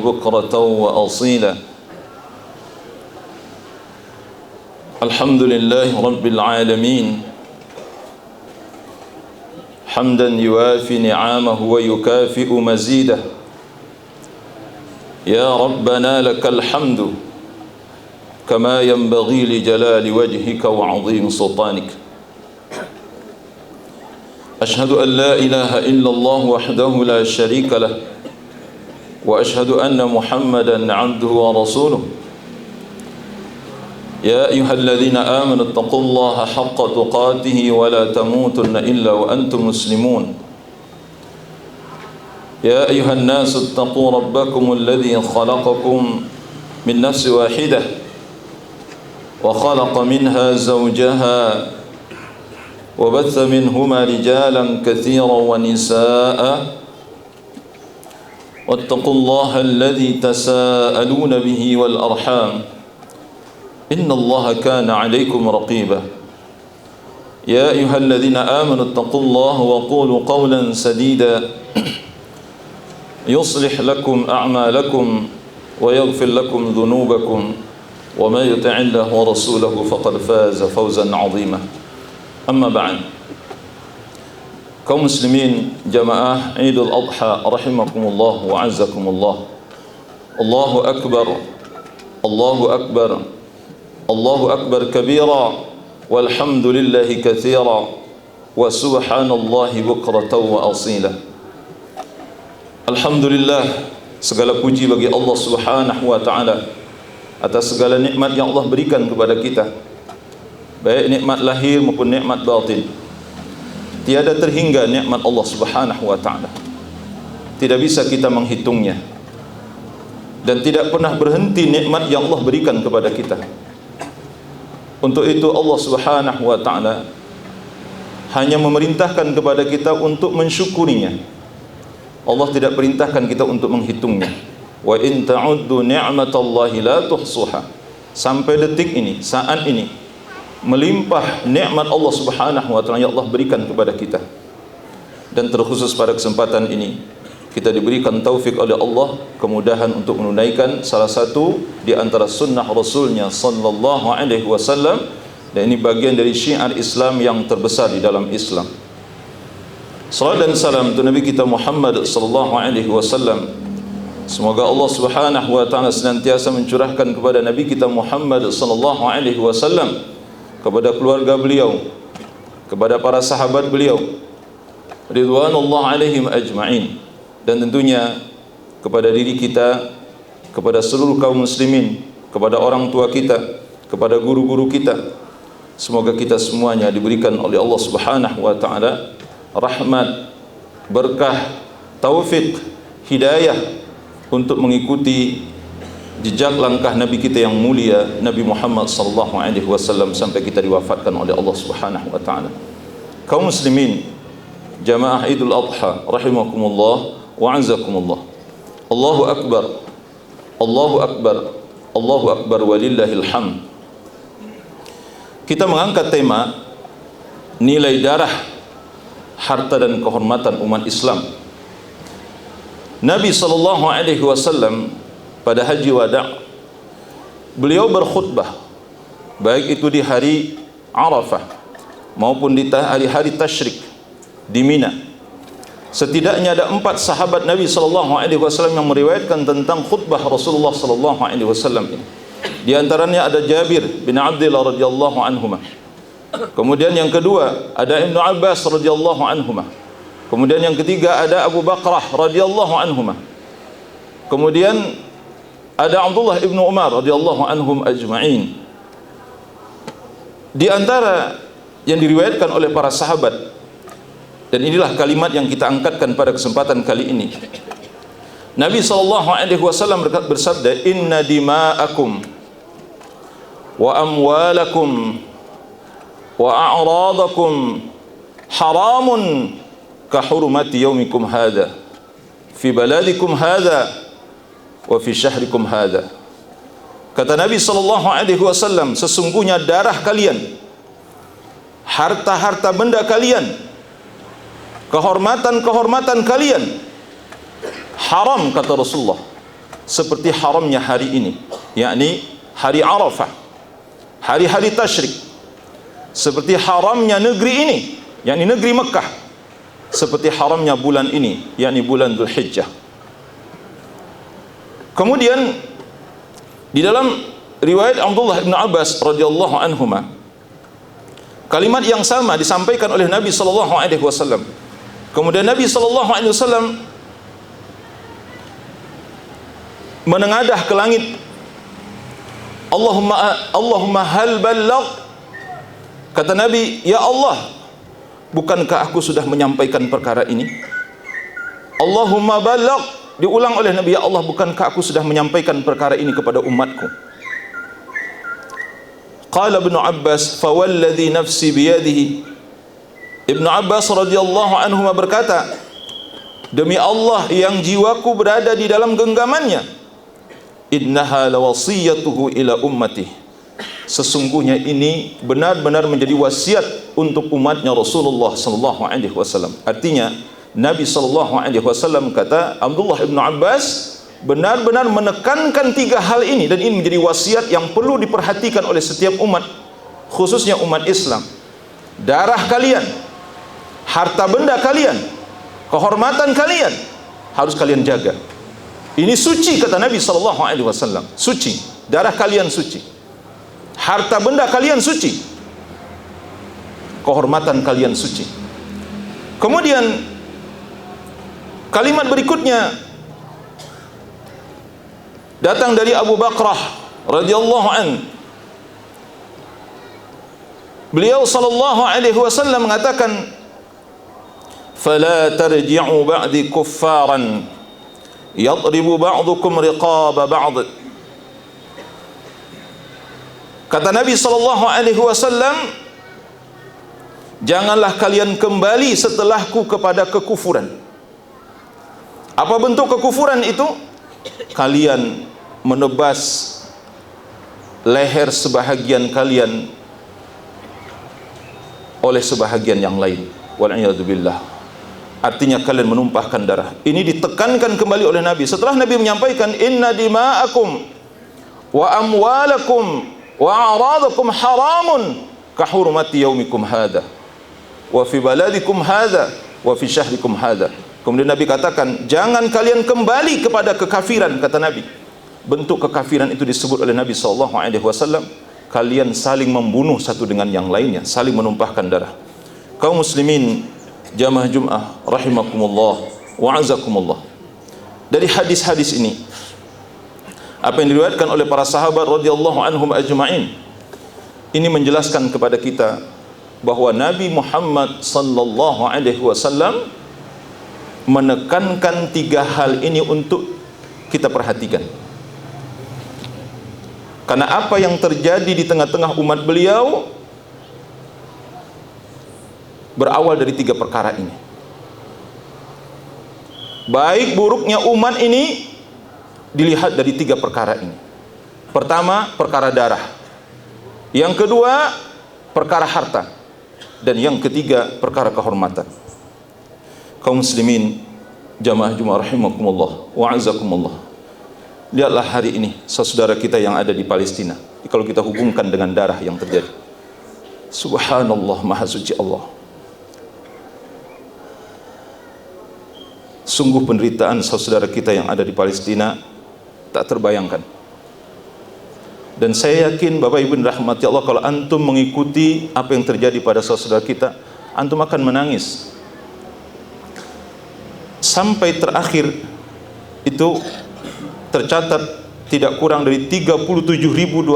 بكرة وأصيلا. الحمد لله رب العالمين حمدا يوافي نعامه ويكافئ مزيده. يا ربنا لك الحمد كما ينبغي لجلال وجهك وعظيم سلطانك. أشهد أن لا إله إلا الله وحده لا شريك له، وأشهد أن محمدا عبده ورسوله. يا أيها الذين آمنوا اتقوا الله حق تقاته ولا تموتن إلا وأنتم مسلمون. يا أيها الناس اتقوا ربكم الذي خلقكم من نفس واحدة وخلق منها زوجها وبث منهما رجالا كثيرا ونساء واتقوا الله الذي تساءلون به والأرحام إن الله كان عليكم رقيبا. يا أيها الذين آمنوا اتقوا الله وقولوا قولا سديدا يصلح لكم أعمالكم ويغفر لكم ذنوبكم وما يطع الله ورسوله فقد فاز فوزا عظيما. أما بعد، kaum muslimin jamaah Idul Adha rahimakumullah wa azzakumullah. Allahu akbar, Allahu akbar, Allahu akbar kabira, walhamdulillahi katsira, wa subhanallahi bukratan wa asila. Alhamdulillah, segala puji bagi Allah Subhanahu wa taala atas segala nikmat yang Allah berikan kepada kita, baik nikmat lahir maupun nikmat batin. Tiada terhingga nikmat Allah Subhanahu wa taala. Tidak bisa kita menghitungnya. Dan tidak pernah berhenti nikmat yang Allah berikan kepada kita. Untuk itu Allah Subhanahu wa taala hanya memerintahkan kepada kita untuk mensyukurinya. Allah tidak perintahkan kita untuk menghitungnya. Wa in ta'uddu ni'matallahi la tuhsuha. Sampai detik ini, saat ini, melimpah nikmat Allah Subhanahu wa taala yang Allah berikan kepada kita. Dan terkhusus pada kesempatan ini kita diberikan taufik oleh Allah kemudahan untuk menunaikan salah satu di antara sunnah Rasulnya sallallahu alaihi wasallam, dan ini bagian dari syiar Islam yang terbesar di dalam Islam. Salam dan salam untuk Nabi kita Muhammad sallallahu alaihi wasallam. Semoga Allah Subhanahu wa taala senantiasa mencurahkan kepada Nabi kita Muhammad sallallahu alaihi wasallam, kepada keluarga beliau, kepada para sahabat beliau, ridwanullah alaihim ajma'in, dan tentunya kepada diri kita, kepada seluruh kaum muslimin, kepada orang tua kita, kepada guru-guru kita. Semoga kita semuanya diberikan oleh Allah Subhanahu wa taala rahmat, berkah, taufik, hidayah untuk mengikuti jejak langkah Nabi kita yang mulia Nabi Muhammad sallallahu alaihi wasallam sampai kita diwafatkan oleh Allah Subhanahu wa taala. Kaum muslimin jamaah Idul Adha rahimakumullah wa azzakumullah. Allahu akbar, Allahu akbar, Allahu akbar walillahil hamd. Kita mengangkat tema nilai darah, harta dan kehormatan umat Islam. Nabi sallallahu alaihi wasallam pada haji wada' beliau berkhutbah, baik itu di hari Arafah maupun di hari tasyrik di Mina. Setidaknya ada 4 sahabat Nabi sallallahu alaihi wasallam yang meriwayatkan tentang khutbah Rasulullah sallallahu alaihi wasallam ini. Di antaranya ada Jabir bin Abdullah radhiyallahu anhuma. Kemudian yang kedua ada Ibnu Abbas radhiyallahu anhuma. Kemudian yang ketiga ada Abu Bakrah radhiyallahu anhuma. Kemudian ada Abdullah ibnu Umar radhiyallahu anhum ajma'in. Di antara yang diriwayatkan oleh para sahabat, dan inilah kalimat yang kita angkatkan pada kesempatan kali ini. Nabi sallallahu alaihi wasallam bersabda, "Inna dima'akum wa amwalakum wa a'radakum haramun ka hurmati yaumikum hadha fi baladikum hadha wa fi syahrikum hadha." Kata Nabi sallallahu alaihi wasallam, sesungguhnya darah kalian, harta-harta benda kalian, kehormatan-kehormatan kalian haram, kata Rasulullah, seperti haramnya hari ini, yakni hari Arafah, hari-hari tasyrik, seperti haramnya negeri ini, yakni negeri Mekah, seperti haramnya bulan ini, yakni bulan Dzulhijjah. Kemudian di dalam riwayat Abdullah bin Abbas radhiyallahu anhuma, kalimat yang sama disampaikan oleh Nabi sallallahu alaihi wasallam. Kemudian Nabi sallallahu alaihi wasallam menengadah ke langit, Allahumma hal balagh. Kata Nabi, ya Allah, bukankah aku sudah menyampaikan perkara ini? Allahumma balagh. Diulang oleh Nabi, ya Allah, bukankah aku sudah menyampaikan perkara ini kepada umatku? Qala Ibnu Abbas, fawalladhi nafsi biyadihi. Ibnu Abbas radhiyallahu anhu berkata, demi Allah yang jiwaku berada di dalam genggamannya, innaha lawasiyatuhu ila ummati. Sesungguhnya ini benar-benar menjadi wasiat untuk umatnya Rasulullah sallallahu alaihi wasallam. Artinya Nabi sallallahu alaihi wasallam, kata Abdullah bin Abbas, benar-benar menekankan tiga hal ini, dan ini menjadi wasiat yang perlu diperhatikan oleh setiap umat, khususnya umat Islam. Darah kalian, harta benda kalian, kehormatan kalian harus kalian jaga. Ini suci, kata Nabi sallallahu alaihi wasallam, suci. Darah kalian suci, harta benda kalian suci, kehormatan kalian suci. Kemudian kalimat berikutnya datang dari Abu Bakrah radhiyallahu an. Beliau sallallahu alaihi wasallam mengatakan, "Fala tarji'u ba'di kuffaran yadribu ba'dukum riqaba ba'd." Kata Nabi sallallahu alaihi wasallam, janganlah kalian kembali setelahku kepada kekufuran. Apa bentuk kekufuran itu? Kalian menebas leher sebahagian kalian oleh sebahagian yang lain. Wal'iyadzubillah. Artinya kalian menumpahkan darah. Ini ditekankan kembali oleh Nabi. Setelah Nabi menyampaikan, inna dima'akum wa amwalakum wa a'radakum haramun kahurmati yaumikum hadha wa fi baladikum hadha wa fi syahrikum hadha. Kemudian Nabi katakan, jangan kalian kembali kepada kekafiran, kata Nabi. Bentuk kekafiran itu disebut oleh Nabi SAW, kalian saling membunuh satu dengan yang lainnya, saling menumpahkan darah. Kaum muslimin jamaah Jum'ah rahimakumullah wa azakumullah. Dari hadis-hadis ini, apa yang diriwayatkan oleh para sahabat radhiyallahu anhum ajma'in, ini menjelaskan kepada kita bahwa Nabi Muhammad sallallahu alaihi wasallam menekankan tiga hal ini untuk kita perhatikan. Karena apa yang terjadi di tengah-tengah umat beliau berawal dari tiga perkara ini. Baik buruknya umat ini dilihat dari tiga perkara ini. Pertama, perkara darah. Yang kedua, perkara harta. Dan yang ketiga, perkara kehormatan. Kaum muslimin jamaah Jumat rahimakumullah wa azakumullah. Lihatlah hari ini saudara kita yang ada di Palestina. Kalau kita hubungkan dengan darah yang terjadi, subhanallah, maha suci Allah. Sungguh penderitaan saudara kita yang ada di Palestina tak terbayangkan. Dan saya yakin Bapak Ibu rahmati Allah, kalau antum mengikuti apa yang terjadi pada saudara kita, antum akan menangis. Sampai terakhir itu tercatat tidak kurang dari 37.232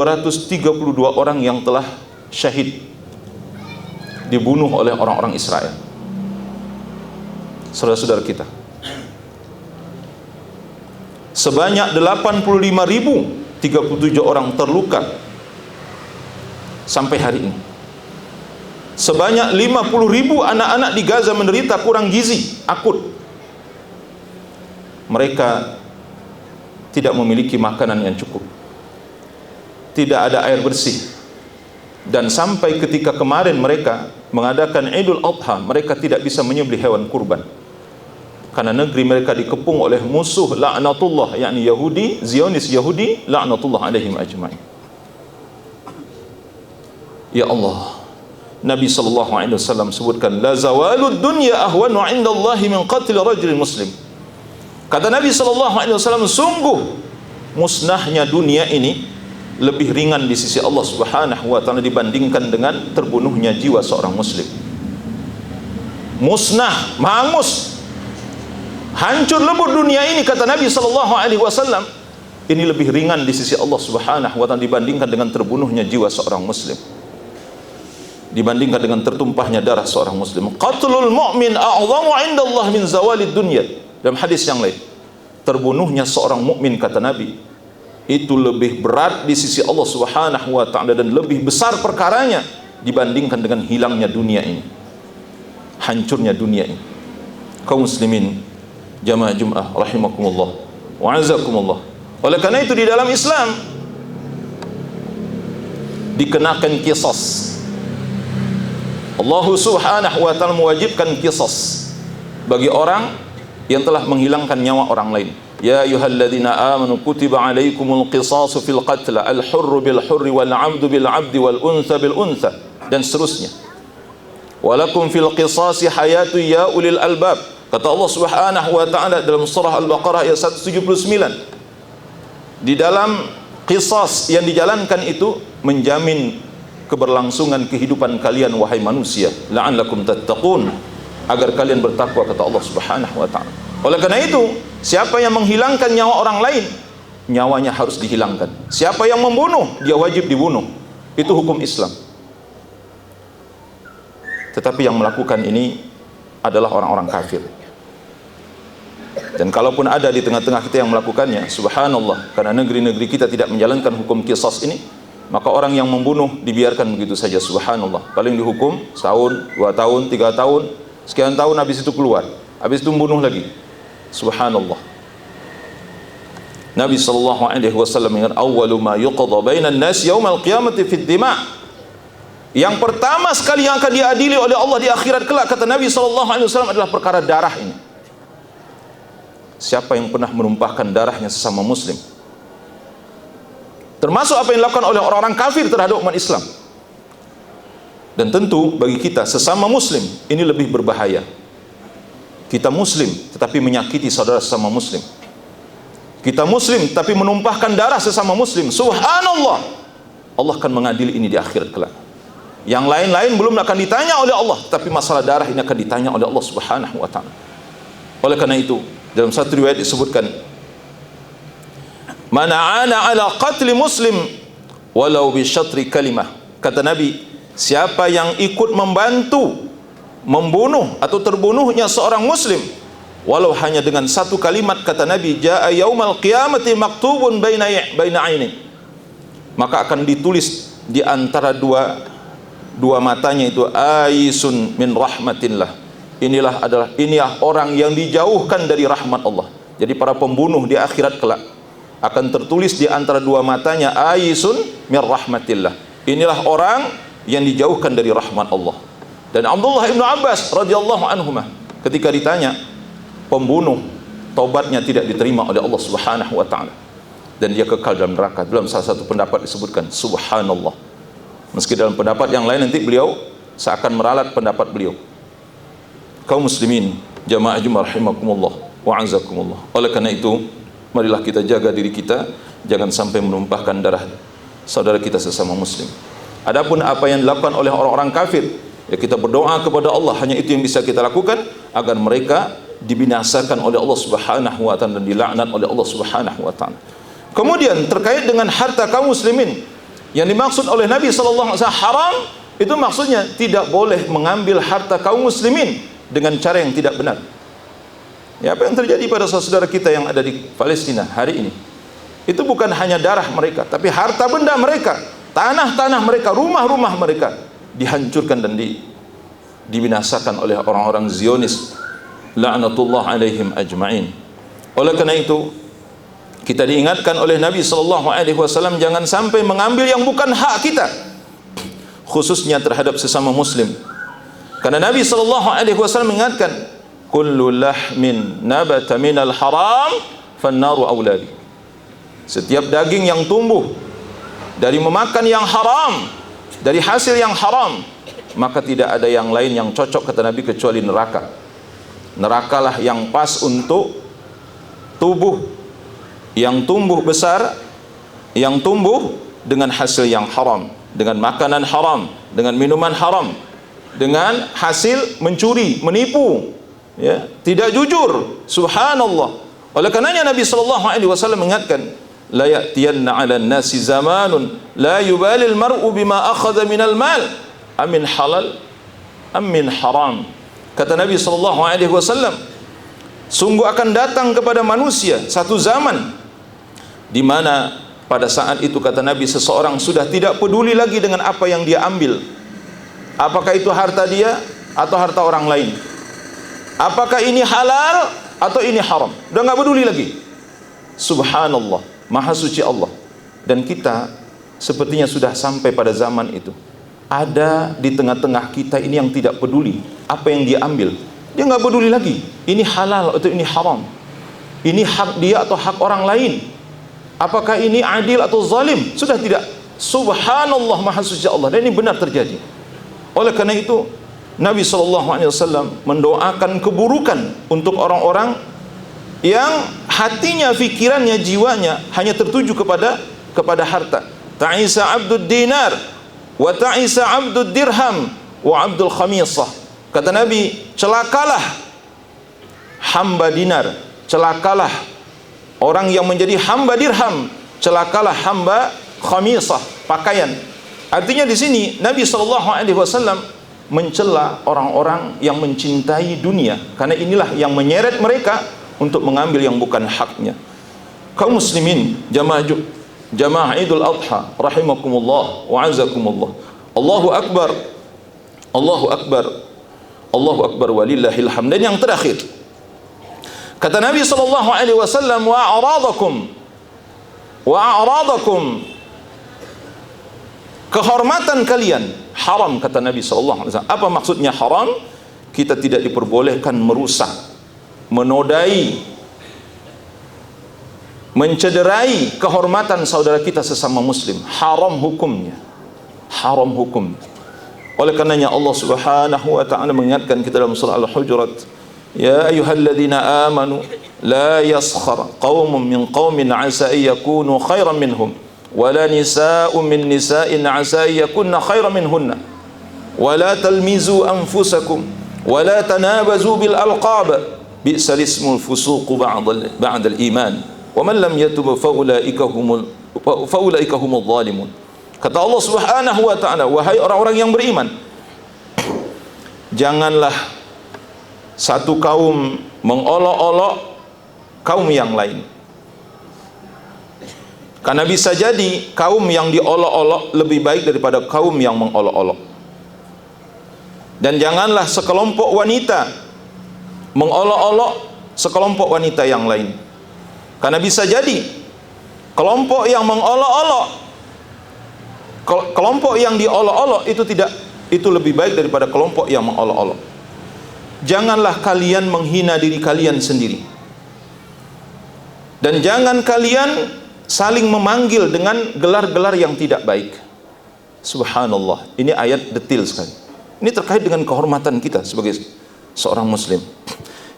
orang yang telah syahid, dibunuh oleh orang-orang Israel, saudara-saudara kita. Sebanyak 85.037 orang terluka sampai hari ini. Sebanyak 50.000 anak-anak di Gaza menderita kurang gizi akut. Mereka tidak memiliki makanan yang cukup, tidak ada air bersih, dan sampai ketika kemarin mereka mengadakan Idul Adha, mereka tidak bisa menyembelih hewan kurban karena negeri mereka dikepung oleh musuh laknatullah, yakni Yahudi, Zionis Yahudi, laknatullah alaihim ajma'in. Ya Allah, Nabi SAW sebutkan, la zawalud dunya ahwanu indallahi min qatl rajulin muslim. Kata Nabi SAW, sungguh musnahnya dunia ini lebih ringan di sisi Allah Subhanahu wa ta'ala dibandingkan dengan terbunuhnya jiwa seorang muslim. Musnah, hangus, hancur lebur dunia ini, kata Nabi SAW, ini lebih ringan di sisi Allah Subhanahu wa ta'ala dibandingkan dengan terbunuhnya jiwa seorang muslim, dibandingkan dengan tertumpahnya darah seorang muslim. Qatlul mu'min a'zamu 'indallah min zawalid dunya. Dalam hadis yang lain, terbunuhnya seorang mukmin, kata Nabi, itu lebih berat di sisi Allah Subhanahu wa ta'ala dan lebih besar perkaranya dibandingkan dengan hilangnya dunia ini, hancurnya dunia ini. Kaum muslimin jamaah Jumat rahimakumullah wa azakumullah. Oleh karena itu di dalam Islam dikenakan qisas. Allah Subhanahu wa ta'ala mewajibkan qisas bagi orang yang telah menghilangkan nyawa orang lain. Ya ayyuhalladzina amanu kutiba alaikumul qisasu fil qatl, al-hurru bil hurri wal 'abdu bil 'abdi wal untha bil untha, dan seterusnya. Walakum fil qisasi hayatu ya ulil albab. Kata Allah Subhanahu wa ta'ala dalam surah Al-Baqarah ayat 179. Di dalam qisas yang dijalankan itu menjamin keberlangsungan kehidupan kalian wahai manusia, la'allakum tattaqun, agar kalian bertakwa, kata Allah Subhanahu wa ta'ala. Oleh karena itu, siapa yang menghilangkan nyawa orang lain, nyawanya harus dihilangkan. Siapa yang membunuh, dia wajib dibunuh. Itu hukum Islam. Tetapi yang melakukan ini adalah orang-orang kafir. Dan kalaupun ada di tengah-tengah kita yang melakukannya, subhanallah, karena negeri-negeri kita tidak menjalankan hukum qisas ini, maka orang yang membunuh dibiarkan begitu saja, subhanallah. Paling dihukum setahun, 2 tahun, 3 tahun, sekian tahun, habis itu keluar, habis itu membunuh lagi. Subhanallah. Nabi SAW ingat, awwalu ma yuqadha bainan nas yaumal qiyamati fid dima'. Yang pertama sekali yang akan diadili oleh Allah di akhirat kelak, kata Nabi SAW, adalah perkara darah ini. Siapa yang pernah menumpahkan darahnya sesama muslim, termasuk apa yang dilakukan oleh orang-orang kafir terhadap umat Islam. Dan tentu bagi kita sesama muslim ini lebih berbahaya. Kita muslim tetapi menyakiti saudara sesama muslim. Kita muslim tapi menumpahkan darah sesama muslim, subhanallah, Allah akan mengadili ini di akhirat kelak. Yang lain-lain belum akan ditanya oleh Allah, tapi masalah darah ini akan ditanya oleh Allah Subhanahu wa ta'ala. Oleh karena itu dalam satu riwayat disebutkan, man aana ala qatli muslim walau bi syatri kalimah. Kata Nabi, siapa yang ikut membantu membunuh atau terbunuhnya seorang muslim walau hanya dengan satu kalimat, kata Nabi, jaa yaumal qiyamati maktubun baina aini, maka akan ditulis di antara dua matanya itu, aisun min rahmatillah, inilah orang yang dijauhkan dari rahmat Allah. Jadi para pembunuh di akhirat kelak akan tertulis di antara dua matanya, aisun min rahmatillah, inilah orang yang dijauhkan dari rahmat Allah. Dan Abdullah ibn Abbas radhiyallahu anhuma ketika ditanya, pembunuh taubatnya tidak diterima oleh Allah Subhanahu wa ta'ala dan dia kekal dalam neraka. Dalam salah satu pendapat disebutkan, subhanallah, meski dalam pendapat yang lain nanti beliau seakan meralat pendapat beliau. Kaum muslimin jamaah Jumat rahimakumullah wa azakumullah. Oleh karena itu marilah kita jaga diri kita, jangan sampai menumpahkan darah saudara kita sesama muslim. Adapun apa yang dilakukan oleh orang-orang kafir, ya kita berdoa kepada Allah, hanya itu yang bisa kita lakukan agar mereka dibinasakan oleh Allah Subhanahu wa ta'ala dan dilaknat oleh Allah Subhanahu wa ta'ala. Kemudian terkait dengan harta kaum muslimin, yang dimaksud oleh Nabi SAW haram, itu maksudnya tidak boleh mengambil harta kaum muslimin dengan cara yang tidak benar. Ya, apa yang terjadi pada saudara kita yang ada di Palestina hari ini, itu bukan hanya darah mereka, tapi harta benda mereka, tanah-tanah mereka, rumah-rumah mereka dihancurkan dan dibinasakan oleh orang-orang Zionis, la'natullah alaihim ajma'in. Oleh karena itu kita diingatkan oleh Nabi SAW jangan sampai mengambil yang bukan hak kita, khususnya terhadap sesama muslim. Karena Nabi SAW mengingatkan, kullu lahmin nabata minal haram fannaru aula bi. Setiap daging yang tumbuh dari memakan yang haram, dari hasil yang haram, maka tidak ada yang lain yang cocok kata Nabi kecuali neraka. Nerakalah yang pas untuk tubuh yang tumbuh besar, yang tumbuh dengan hasil yang haram, dengan makanan haram, dengan minuman haram, dengan hasil mencuri, menipu, ya, tidak jujur. Subhanallah. Oleh karenanya Nabi sallallahu alaihi wasallam mengingatkan, la ya'tiyanna 'alan nasi zamanun la yubalil mar'u bima akhadha minal mal amin halal amin haram. Kata Nabi sallallahu alaihi wasallam, sungguh akan datang kepada manusia satu zaman di mana pada saat itu kata Nabi seseorang sudah tidak peduli lagi dengan apa yang dia ambil. Apakah itu harta dia atau harta orang lain? Apakah ini halal atau ini haram? Udah nggak peduli lagi. Subhanallah, Maha suci Allah. Dan kita sepertinya sudah sampai pada zaman itu. Ada di tengah-tengah kita ini yang tidak peduli apa yang dia ambil. Dia nggak peduli lagi. Ini halal atau ini haram. Ini hak dia atau hak orang lain. Apakah ini adil atau zalim? Sudah tidak. Subhanallah, Maha suci Allah. Dan ini benar terjadi. Oleh karena itu Nabi SAW mendoakan keburukan untuk orang-orang yang hatinya, fikirannya, jiwanya hanya tertuju kepada harta. Ta'isa abdud dinar wa ta'isa abdud dirham wa abdul khamisah. Kata Nabi, celakalah hamba dinar, celakalah orang yang menjadi hamba dirham, celakalah hamba khamisah, pakaian. Artinya di sini Nabi SAW mencela orang-orang yang mencintai dunia, karena inilah yang menyeret mereka untuk mengambil yang bukan haknya. Kaum muslimin, jamaah Idul Adha rahimakumullah wa azakumullah. Allahu akbar. Allahu akbar. Allahu akbar walillahil hamd. Dan yang terakhir, kata Nabi sallallahu alaihi wasallam, wa a'radakum, kehormatan kalian haram, kata Nabi sallallahu alaihi wasallam. Apa maksudnya haram? Kita tidak diperbolehkan merusak, menodai, mencederai kehormatan saudara kita sesama muslim. Haram hukumnya. Haram hukum. Oleh karenanya Allah Subhanahu wa taala mengingatkan kita dalam surah Al-Hujurat, ya ayyuhalladzina amanu la yaskhar qaumun min qaumin 'asa ay yakunu khairan minhum wala nisaa'un min nisaa'in 'asa ay yakunna khairan minhunna wala talmizu anfusakum wala tanabazu bil alqab bi'sal ismul fusuq ba'dal iman wa man lam yatub fa ulaika humul zalimun. Kata Allah Subhanahu wa taala, wahai orang-orang yang beriman, janganlah satu kaum mengolok-olok kaum yang lain. Karena bisa jadi kaum yang diolok-olok lebih baik daripada kaum yang mengolok-olok. Dan janganlah sekelompok wanita mengolok-olok sekelompok wanita yang lain. Karena bisa jadi kelompok yang mengolok-olok, kelompok yang diolok-olok itu lebih baik daripada kelompok yang mengolok-olok. Janganlah kalian menghina diri kalian sendiri. Dan jangan kalian saling memanggil dengan gelar-gelar yang tidak baik. Subhanallah, ini ayat detail sekali. Ini terkait dengan kehormatan kita sebagai seorang muslim.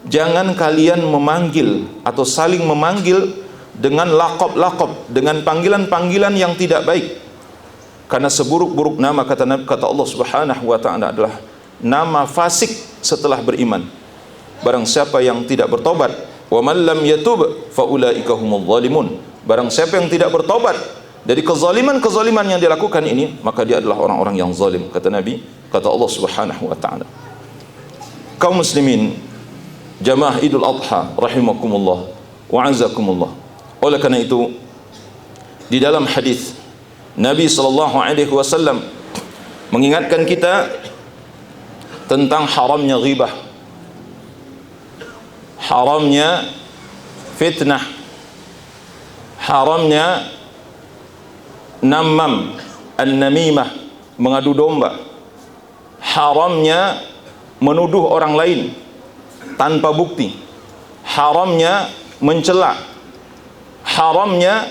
Jangan kalian memanggil atau saling memanggil dengan laqab-laqab, dengan panggilan-panggilan yang tidak baik. Karena seburuk-buruk nama, kata Allah Subhanahu wa taala, adalah nama fasik setelah beriman. Barang siapa yang tidak bertobat, wa man lam yatub fa ulaika humul zalimun. Barang siapa yang tidak bertobat dari kezaliman-kezaliman yang dilakukan ini, maka dia adalah orang-orang yang zalim, kata Nabi, kata Allah Subhanahu wa taala. Kaum muslimin, jamaah Idul Adha rahimakumullah wa azakumullah. Oleh karena itu, di dalam hadis Nabi SAW mengingatkan kita tentang haramnya ghibah, haramnya fitnah, haramnya namam, an-namimah, mengadu domba, haramnya menuduh orang lain, tanpa bukti, haramnya mencela, haramnya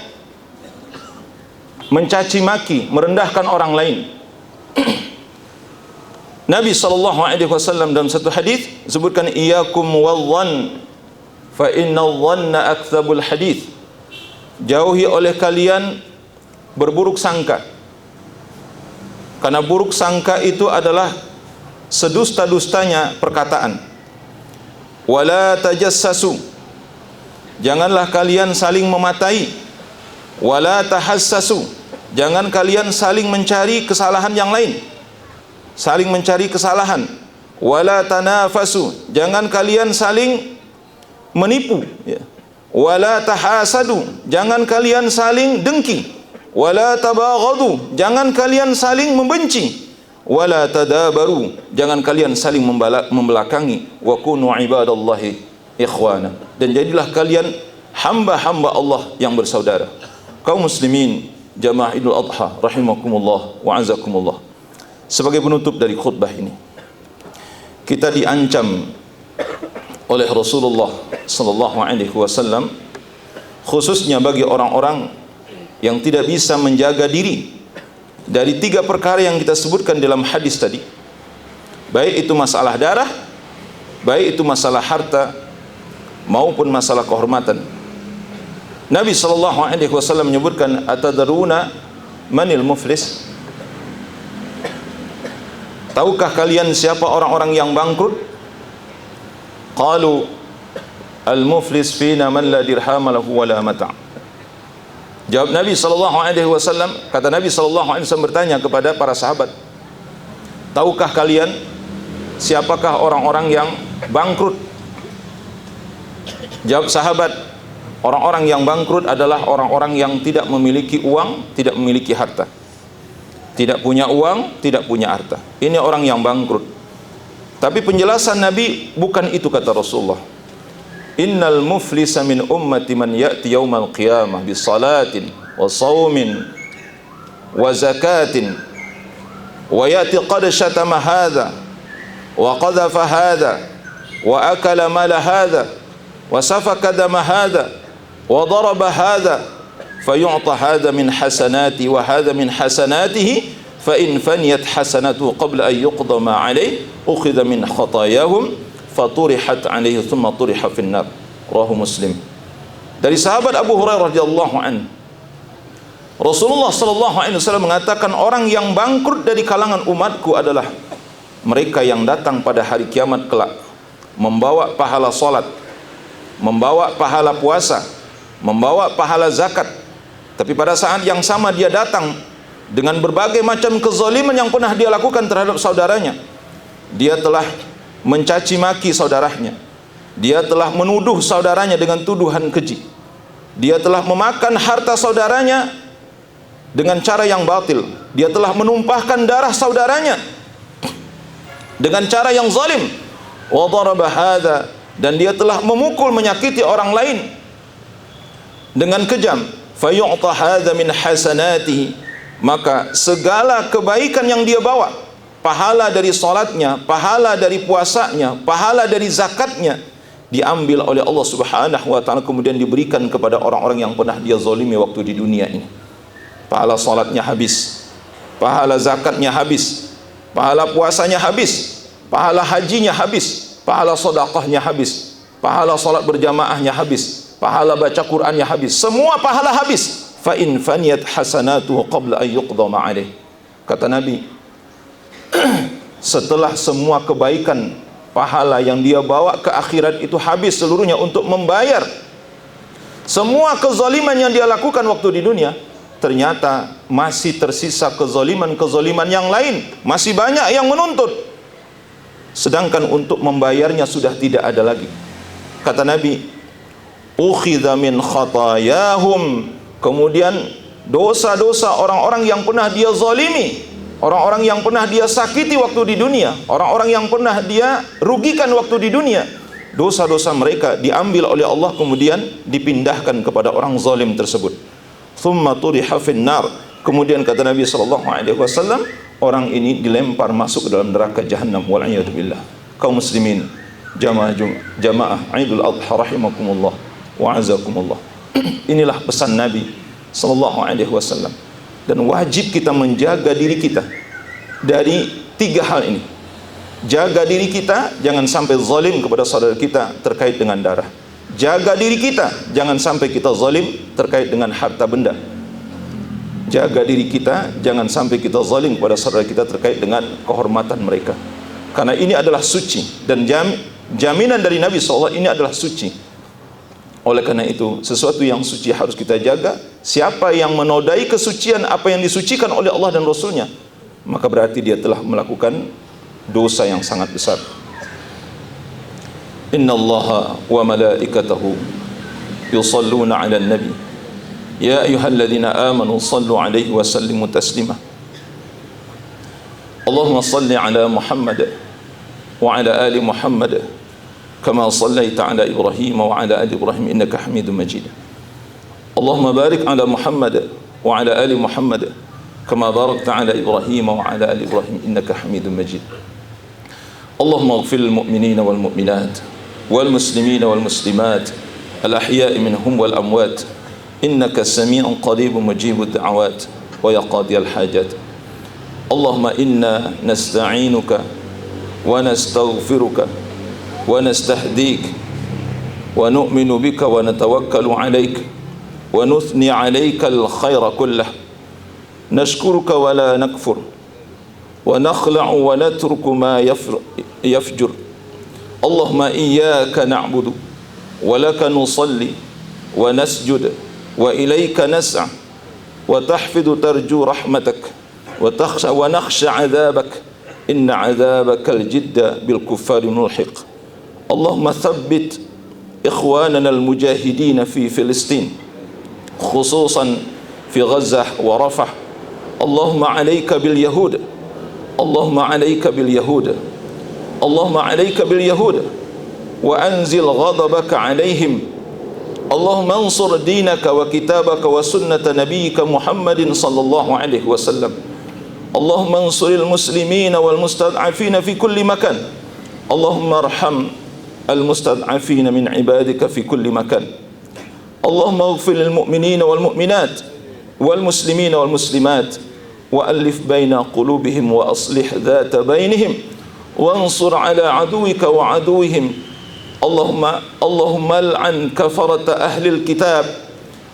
mencaci maki, merendahkan orang lain. Nabi SAW dalam satu hadis sebutkan, iyyakum wadh-dhann fa innal dhanna akdzabul hadits. Jauhi oleh kalian berburuk sangka, karena buruk sangka itu adalah sedusta-dustanya perkataan. Wala tajassasu, janganlah kalian saling mematai. Wala tahassasu, jangan kalian saling mencari kesalahan yang lain, saling mencari kesalahan. Wala tanafasu, jangan kalian saling menipu, ya. Wala tahasadu, jangan kalian saling dengki. Wala tabaghadu, jangan kalian saling membenci. Wala tadabaru, jangan kalian saling membelakangi. Wa kunu ibadallahi ikhwana, dan jadilah kalian hamba-hamba Allah yang bersaudara. Kaum muslimin jamaah Idul Adha rahimakumullah wa azakumullah. Sebagai penutup dari khutbah ini, kita diancam oleh Rasulullah sallallahu alaihi wasallam, khususnya bagi orang-orang yang tidak bisa menjaga diri dari 3 perkara yang kita sebutkan dalam hadis tadi, baik itu masalah darah, baik itu masalah harta, maupun masalah kehormatan. Nabi sallallahu alaihi wasallam menyebutkan, atadruna manil muflis? Tahukah kalian siapa orang-orang yang bangkrut? Qalu al-muflis fina man la dirham lahu wa la mata'. Jawab Nabi sallallahu alaihi wasallam, kata Nabi sallallahu alaihi wasallam bertanya kepada para sahabat, tahukah kalian siapakah orang-orang yang bangkrut? Jawab sahabat, orang-orang yang bangkrut adalah orang-orang yang tidak memiliki uang, tidak memiliki harta. Tidak punya uang, tidak punya harta. Ini orang yang bangkrut. Tapi penjelasan Nabi bukan itu, kata Rasulullah. Innal muflisa min ummati man ya'ti yaumal qiyamah bi salatin wa shaumin wa zakatin wa ya'ti qad syatama hadha wa qadhafa hadha wa akala mala hadha wa safaka dama hadha wa daraba hadha fayu'ta hadha min hasanati wa hadha min hasanatihi fa in faniyat hasanatuhu qabla an yuqda ma alayhi ukhidha min khatayahum faturihat alaihi thumma turiha finnar. Rawahu Muslim. Dari sahabat Abu Hurairah radhiyallahu anhu, Rasulullah sallallahu alaihi wasallam mengatakan, orang yang bangkrut dari kalangan umatku adalah mereka yang datang pada hari kiamat kelak membawa pahala salat, membawa pahala puasa, membawa pahala zakat, tapi pada saat yang sama dia datang dengan berbagai macam kezaliman yang pernah dia lakukan terhadap saudaranya. Dia telah mencaci maki saudaranya, dia telah menuduh saudaranya dengan tuduhan keji, dia telah memakan harta saudaranya dengan cara yang batil, dia telah menumpahkan darah saudaranya dengan cara yang zalim, wa daraba hadza, dan dia telah memukul menyakiti orang lain dengan kejam. Fayu'ta hadza min hasanatihi, maka segala kebaikan yang dia bawa, pahala dari salatnya, pahala dari puasanya, pahala dari zakatnya, diambil oleh Allah Subhanahu wa taala, kemudian diberikan kepada orang-orang yang pernah dia zalimi waktu di dunia ini. Pahala salatnya habis, pahala zakatnya habis, pahala puasanya habis, pahala hajinya habis, pahala sedekahnya habis, pahala salat berjamaahnya habis, pahala baca Qur'annya habis, semua pahala habis. Fa in faniyat hasanatuhu qabla an yuqda ma alayh. Kata Nabi, setelah semua kebaikan pahala yang dia bawa ke akhirat itu habis seluruhnya untuk membayar semua kezaliman yang dia lakukan waktu di dunia, ternyata masih tersisa kezaliman-kezaliman yang lain, masih banyak yang menuntut, sedangkan untuk membayarnya sudah tidak ada lagi. Kata Nabi, ukhidha min khatayahum, kemudian dosa-dosa orang-orang yang pernah dia zalimi, orang-orang yang pernah dia sakiti waktu di dunia, orang-orang yang pernah dia rugikan waktu di dunia, dosa-dosa mereka diambil oleh Allah kemudian dipindahkan kepada orang zalim tersebut. Thumma turiha finnar, kemudian kata Nabi sallallahu alaihi wasallam, orang ini dilempar masuk ke dalam neraka jahanam, wal a'yadu billah. Kaum muslimin jamaah Idul Adha rahimakumullah wa azakumullah. Inilah pesan Nabi sallallahu alaihi wasallam, dan wajib kita menjaga diri kita dari 3 hal ini. Jaga diri kita jangan sampai zalim kepada saudara kita terkait dengan darah. Jaga diri kita jangan sampai kita zalim terkait dengan harta benda. Jaga diri kita jangan sampai kita zalim kepada saudara kita terkait dengan kehormatan mereka, karena ini adalah suci, dan jaminan dari Nabi SAW ini adalah suci. Oleh karena itu, sesuatu yang suci harus kita jaga. Siapa yang menodai kesucian apa yang disucikan oleh Allah dan Rasulnya, maka berarti dia telah melakukan dosa yang sangat besar. Inna Allaha wa malaikatahu yusalluna ala nabi ya ayyuhalladzina amanu sallu alaihi wa sallimu taslima. Allahumma salli ala Muhammad wa ala ali Muhammad kama sallaita ala Ibrahim wa ala ali Ibrahim innaka Hamidum Majid. Allahumma barik ala Muhammad wa ala ali Muhammad kama barakta ala Ibrahim wa ala ali Ibrahim innaka Hamidum Majid. Allahumma ighfir lil mu'minina wal mu'minat wal muslimina wal muslimat al ahya'i minhum wal amwat innaka sami'un qaribun mujibud da'awat wa ya qadiyal hajat. Allahumma inna nasta'inuka wa nastaghfiruka wa nastahdik wa nu'minu bika wa natawakkalu alayk wa nuthni alayka al khayra kullah nashkuruka wa la nakfur wa nakhla'u wa natruku ma yafjur. Allahumma iyyaka na'budu wa laka nusalli wa nasjud wa ilayka nas'a wa tahfidu tarju rahmatak wa nakhsha 'adhabak inna 'adhabaka al-jidda bil kuffari mulhiq. Allahumma thabbit ikhwanana al-mujahidin fi Filistin khususan fi Gazzah wa Rafah. Allahumma 'alayka bil yahud, Allahumma 'alayka bil yahud, Allahumma 'alayka bil yahud wa anzil ghadabaka 'alayhim. Allahumma ansur dinaka wa kitabaka wa sunnata nabiyyika Muhammadin sallallahu alaihi wasallam. Allahumma ansuril muslimina wal mustad'afina fi kulli makan. Allahumma arham al mustad'afina min ibadika fi kulli makan. Allahumma ighfir lil mu'minina wal mu'minat wal muslimina wal muslimat wa alif baina qulubihim wa aslih dhata bainihim wansur ala aduwika wa aduwihim. Allahumma al'an kafarata ahlil kitab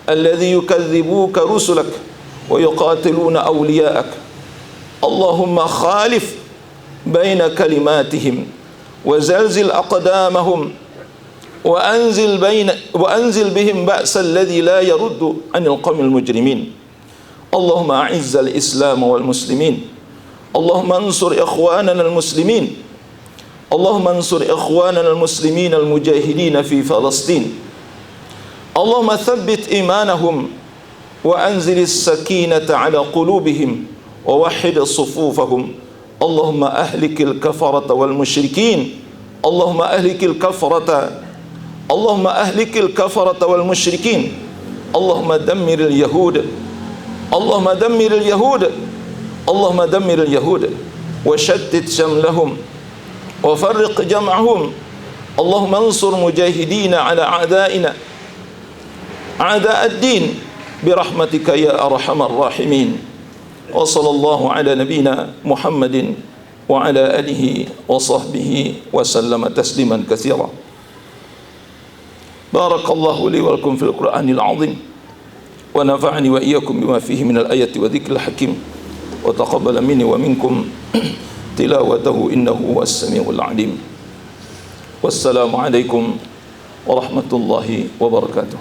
alladhi yukadhibuka rusulak wa yuqatiluna awliya'ak. Allahumma khalif baina kalimatihim wa zalzil aqdamahum wa anzil bihim ba'sa alladhi la yaruddu anil qawmil mujrimin. Allahumma a'izzal islam wal muslimin. Allahumma ansur ikhwanana al muslimin. Allahumma ansur ikhwanana al muslimin al mujahidin fi Palestin. Allahumma thabbit imanahum wa anzil as-sakinata ala qulubihim wa wahhid sufufahum. Allahumma ahlikil kafarata wal musyrikin. Allahumma ahlikil kafarata, Allahumma ahlikil kafarata wal musyrikin. Allahumma dammiril yahud, Allahumma dammiril yahud, Allahumma dammiril yahud wa shattit shamlahum wa farriq jam'ahum. Allahumma ansur mujahidina ala a'da'ina a'da'ad din birahmatika ya arhamar rahimin. Wa sallallahu ala nabiyyina Muhammadin wa ala alihi wa sahbihi wa sallama tasliman katsira. Barakallahu li wa lakum fil Qur'anil 'azim wa nafa'ani wa iyyakum bima fihi min al-ayati wa dhikril hakim wa taqabbala minni wa minkum tilawatahu innahu huwas samiul 'alim. Wassalamu alaikum warahmatullahi wabarakatuh.